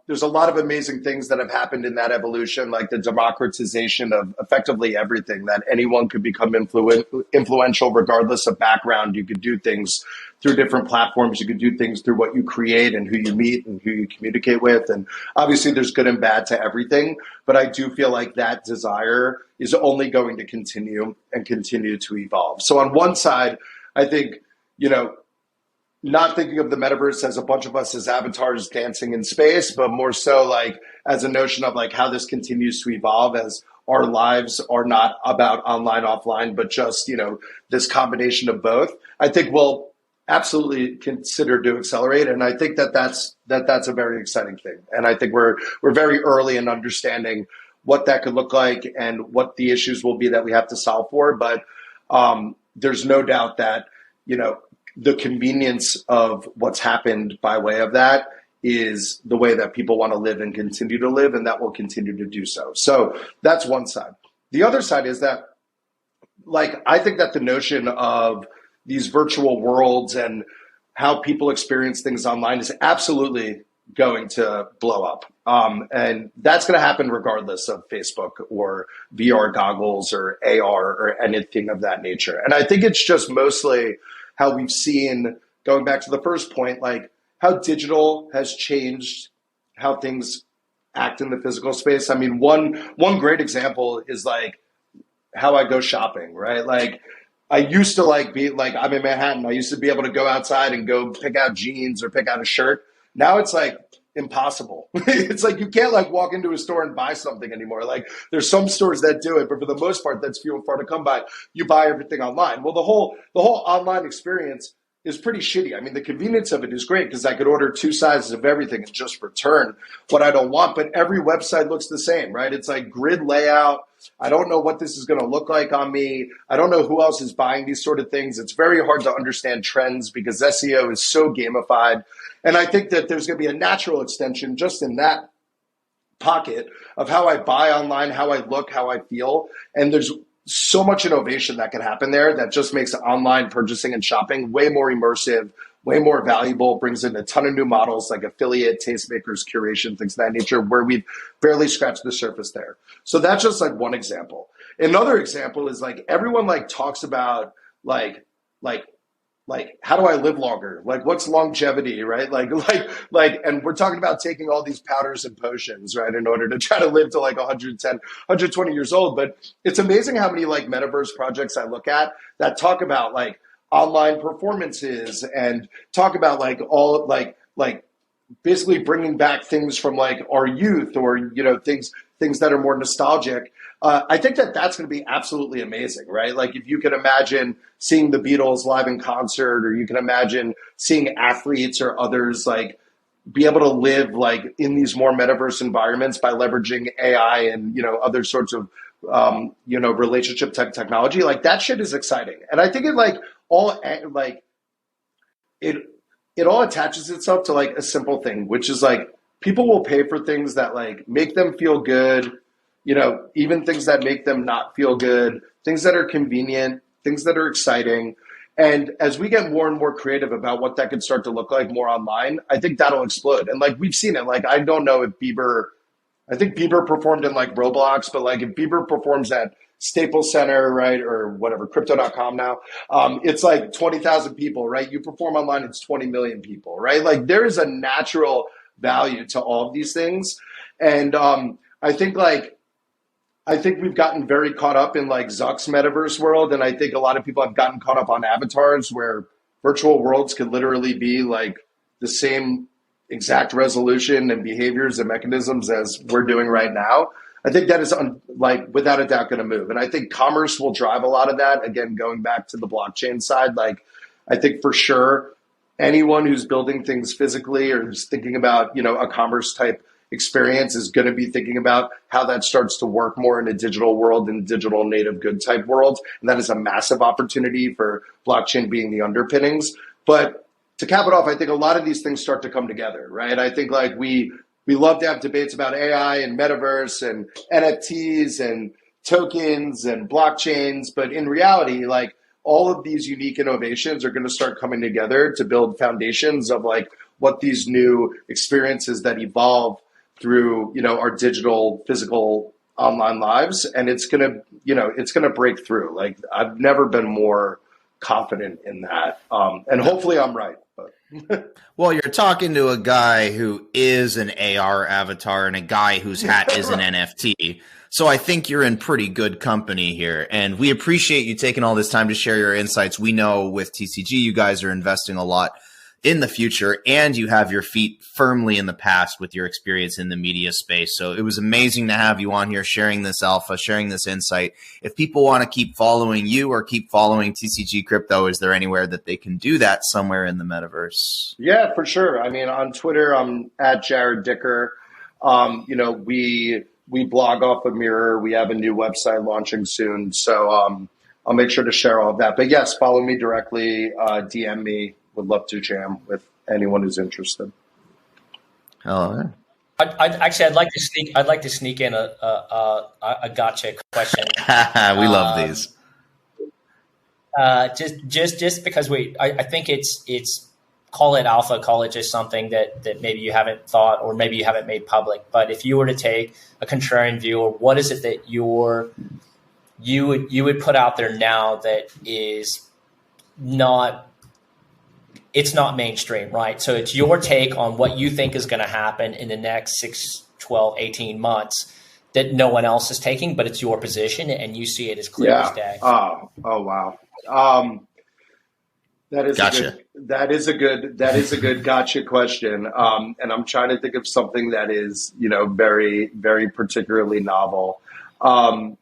There's a lot of amazing things that have happened in that evolution, like the democratization of effectively everything, that anyone could become influential regardless of background. You could do things through different platforms. You could do things through what you create and who you meet and who you communicate with. And obviously there's good and bad to everything, but I do feel like that desire is only going to continue and continue to evolve. So on one side, I think, not thinking of the metaverse as a bunch of us as avatars dancing in space, but more so like as a notion of like how this continues to evolve as our lives are not about online, offline, but just, this combination of both. I think we'll absolutely consider to accelerate. And I think that's a very exciting thing. And I think we're very early in understanding what that could look like and what the issues will be that we have to solve for. But there's no doubt that, the convenience of what's happened by way of that is the way that people want to live and continue to live, and that will continue to do so. So that's one side. The other side is that, like, I think that the notion of these virtual worlds and how people experience things online is absolutely going to blow up. And that's going to happen regardless of Facebook or VR goggles or AR or anything of that nature. And I think it's just mostly how we've seen, going back to the first point, like how digital has changed how things act in the physical space. I mean, one great example is like how I go shopping, right? Like I used to like be like, I'm in Manhattan. I used to be able to go outside and go pick out jeans or pick out a shirt. Now it's like impossible. It's like you can't like walk into a store and buy something anymore. Like there's some stores that do it, but for the most part, that's few and far to come by. You buy everything online. Well, the whole online experience is pretty shitty. I mean, the convenience of it is great because I could order 2 sizes of everything and just return what I don't want. But every website looks the same, right? It's like grid layout. I don't know what this is going to look like on me. I don't know who else is buying these sort of things. It's very hard to understand trends because SEO is so gamified. And I think that there's going to be a natural extension just in that pocket of how I buy online, how I look, how I feel. And there's so much innovation that can happen there that just makes online purchasing and shopping way more immersive, way more valuable, brings in a ton of new models like affiliate, tastemakers, curation, things of that nature, where we've barely scratched the surface there. So that's just like one example. Another example is like everyone like talks about like how do I live longer? Like what's longevity, right? And we're talking about taking all these powders and potions, right, in order to try to live to like 110, 120 years old. But it's amazing how many like metaverse projects I look at that talk about like online performances and talk about like all like basically bringing back things from like our youth or, you know, things that are more nostalgic. I think that that's going to be absolutely amazing, right? Like if you can imagine seeing the Beatles live in concert, or you can imagine seeing athletes or others like be able to live like in these more metaverse environments by leveraging AI and, you know, other sorts of, you know, relationship type technology, like that shit is exciting. And I think it like all like it all attaches itself to like a simple thing, which is like people will pay for things that like make them feel good, you know, even things that make them not feel good, things that are convenient, things that are exciting. And as we get more and more creative about what that could start to look like more online, I think that'll explode. And like we've seen it, like I don't know if I think Bieber performed in like Roblox, but like if Bieber performs at Staples Center, right, or whatever, crypto.com now, it's like 20,000 people, right? You perform online, it's 20 million people, right? Like there is a natural value to all of these things. And I think we've gotten very caught up in like Zuck's metaverse world. And I think a lot of people have gotten caught up on avatars where virtual worlds could literally be like the same exact resolution and behaviors and mechanisms as we're doing right now. I think that is like without a doubt going to move. And I think commerce will drive a lot of that. Again, going back to the blockchain side, like I think for sure anyone who's building things physically or who's thinking about, you know, a commerce type experience is going to be thinking about how that starts to work more in a digital world and digital native good type world. And that is a massive opportunity for blockchain being the underpinnings. But to cap it off, I think a lot of these things start to come together, right? I think like we love to have debates about AI and metaverse and NFTs and tokens and blockchains. But in reality, like all of these unique innovations are going to start coming together to build foundations of like what these new experiences that evolve through, you know, our digital, physical, online lives. And it's going to, you know, it's going to break through. Like I've never been more confident in that. And hopefully I'm right. But Well, you're talking to a guy who is an AR avatar and a guy whose hat is an NFT. So I think you're in pretty good company here. And we appreciate you taking all this time to share your insights. We know with TCG, you guys are investing a lot in the future, and you have your feet firmly in the past with your experience in the media space. So it was amazing to have you on here sharing this alpha, sharing this insight. If people want to keep following you or keep following TCG Crypto, is there anywhere that they can do that somewhere in the metaverse? yeah, for sure. I mean, on Twitter, I'm at Jarrod Dicker. You know, we blog off of Mirror. We have a new website launching soon. So I'll make sure to share all of that. But yes, follow me directly, DM me. Would love to jam with anyone who's interested. Oh, yeah. I'd like to sneak in a gotcha question. We love these. Just because I think it's call it alpha, call it just something that maybe you haven't thought or maybe you haven't made public. But if you were to take a contrarian view, or what is it that you would put out there now that is not. It's not mainstream, right? So it's your take on what you think is going to happen in the next 6, 12, 18 months that no one else is taking, but it's your position and you see it as clear as day. Oh, wow. That is Gotcha. that is a good gotcha question. And I'm trying to think of something that is, very, very particularly novel. Um,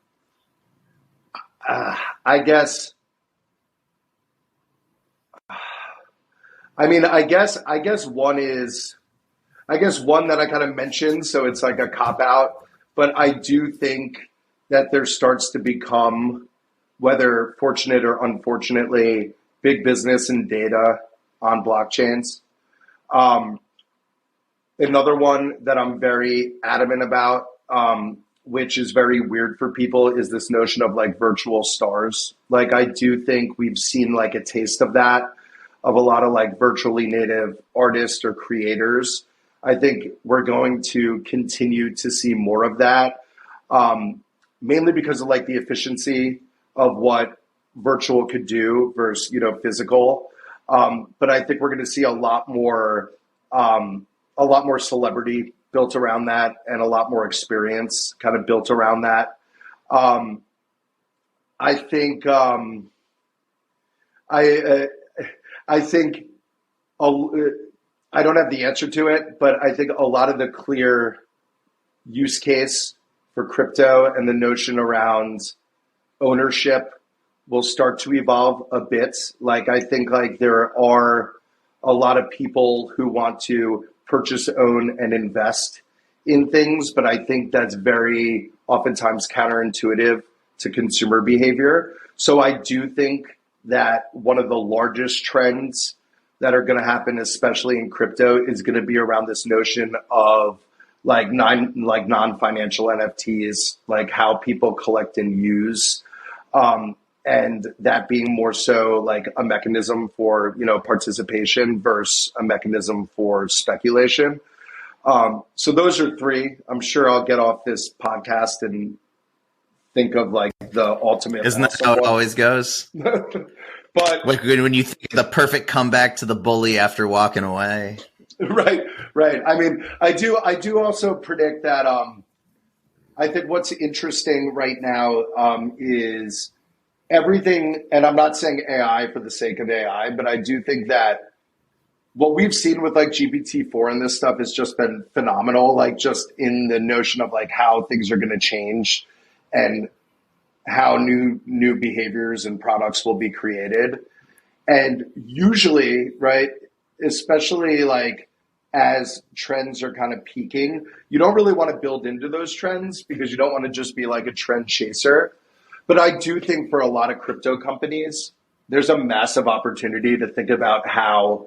I guess, I guess one that I kind of mentioned, so it's like a cop out, but I do think that there starts to become, whether fortunate or unfortunately, big business and data on blockchains. Um, Another one that I'm very adamant about, which is very weird for people, is this notion of like virtual stars. Like, I do think we've seen like a taste of that, of a lot of like virtually native artists or creators. I think we're going to continue to see more of that, mainly because of like the efficiency of what virtual could do versus, physical. But I think we're going to see a lot more celebrity built around that, and a lot more experience kind of built around that. Um, I think I I think a, I don't have the answer to it, but I think a lot of the clear use case for crypto and the notion around ownership will start to evolve a bit. Like, I think like there are a lot of people who want to purchase, own, and invest in things, but I think that's very oftentimes counterintuitive to consumer behavior. So I do think that one of the largest trends that are going to happen, especially in crypto, is going to be around this notion of non-financial NFTs, like how people collect and use, and that being more so like a mechanism for participation versus a mechanism for speculation. So those are three. I'm sure I'll get off this podcast and think of like the ultimate. Isn't that how it always goes? But Like when you think of the perfect comeback to the bully after walking away. right. I mean, I do also predict that. I think what's interesting right now is everything, and I'm not saying AI for the sake of AI, but I do think that what we've seen with like GPT-4 and this stuff has just been phenomenal. Like, just in the notion of like how things are going to change and how new behaviors and products will be created. And usually, right, especially like as trends are kind of peaking, you don't really want to build into those trends because you don't want to just be like a trend chaser. But I do think for a lot of crypto companies, there's a massive opportunity to think about how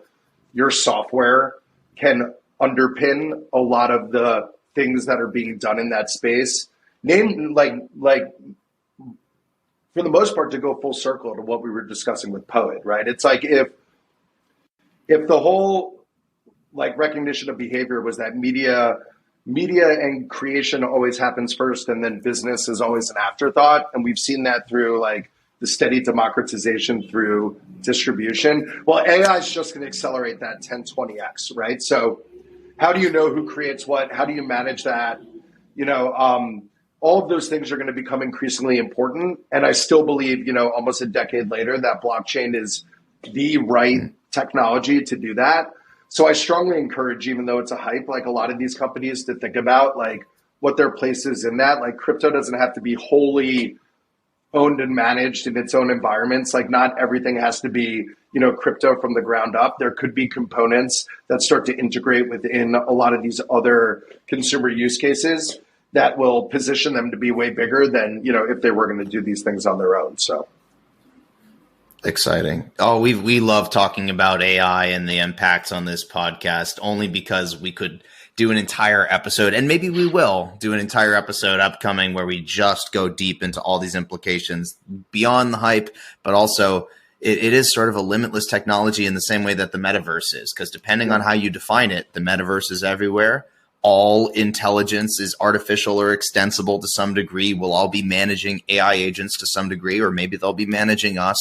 your software can underpin a lot of the things that are being done in that space. Name like for the most part, to go full circle to what we were discussing with PO.ET, right? It's like if the whole like recognition of behavior was that media and creation always happens first, and then business is always an afterthought, and we've seen that through like the steady democratization through distribution. Well, AI is just going to accelerate that 10, 20x, right? So how do you know who creates what? How do you manage that? All of those things are going to become increasingly important. And I still believe, almost a decade later, that blockchain is the right technology to do that. So I strongly encourage, even though it's a hype, like a lot of these companies to think about like what their place is in that. Like, crypto doesn't have to be wholly owned and managed in its own environments. Like, not everything has to be, crypto from the ground up. There could be components that start to integrate within a lot of these other consumer use cases that will position them to be way bigger than, if they were going to do these things on their own. So exciting. Oh, we love talking about AI and the impacts on this podcast, only because we could do an entire episode, and maybe we will do an entire episode upcoming where we just go deep into all these implications beyond the hype, but also it is sort of a limitless technology in the same way that the metaverse is, because depending on how you define it, the metaverse is everywhere. All intelligence is artificial or extensible to some degree. We'll all be managing AI agents to some degree, or maybe they'll be managing us.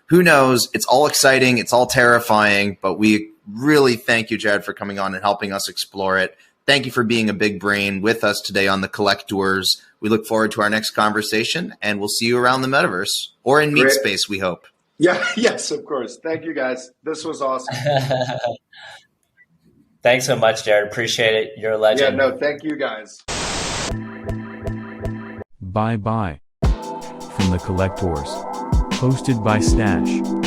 Who knows? It's all exciting. It's all terrifying, but we really thank you, Jarrod, for coming on and helping us explore it. Thank you for being a big brain with us today on the Collectours. We look forward to our next conversation, and we'll see you around the metaverse or in meat space, we hope. Yeah, yes, of course. Thank you, guys. This was awesome. Thanks so much, Jarrod. Appreciate it. You're a legend. Yeah, no, thank you, guys. Bye bye. From the Collectors. Hosted by Stashh.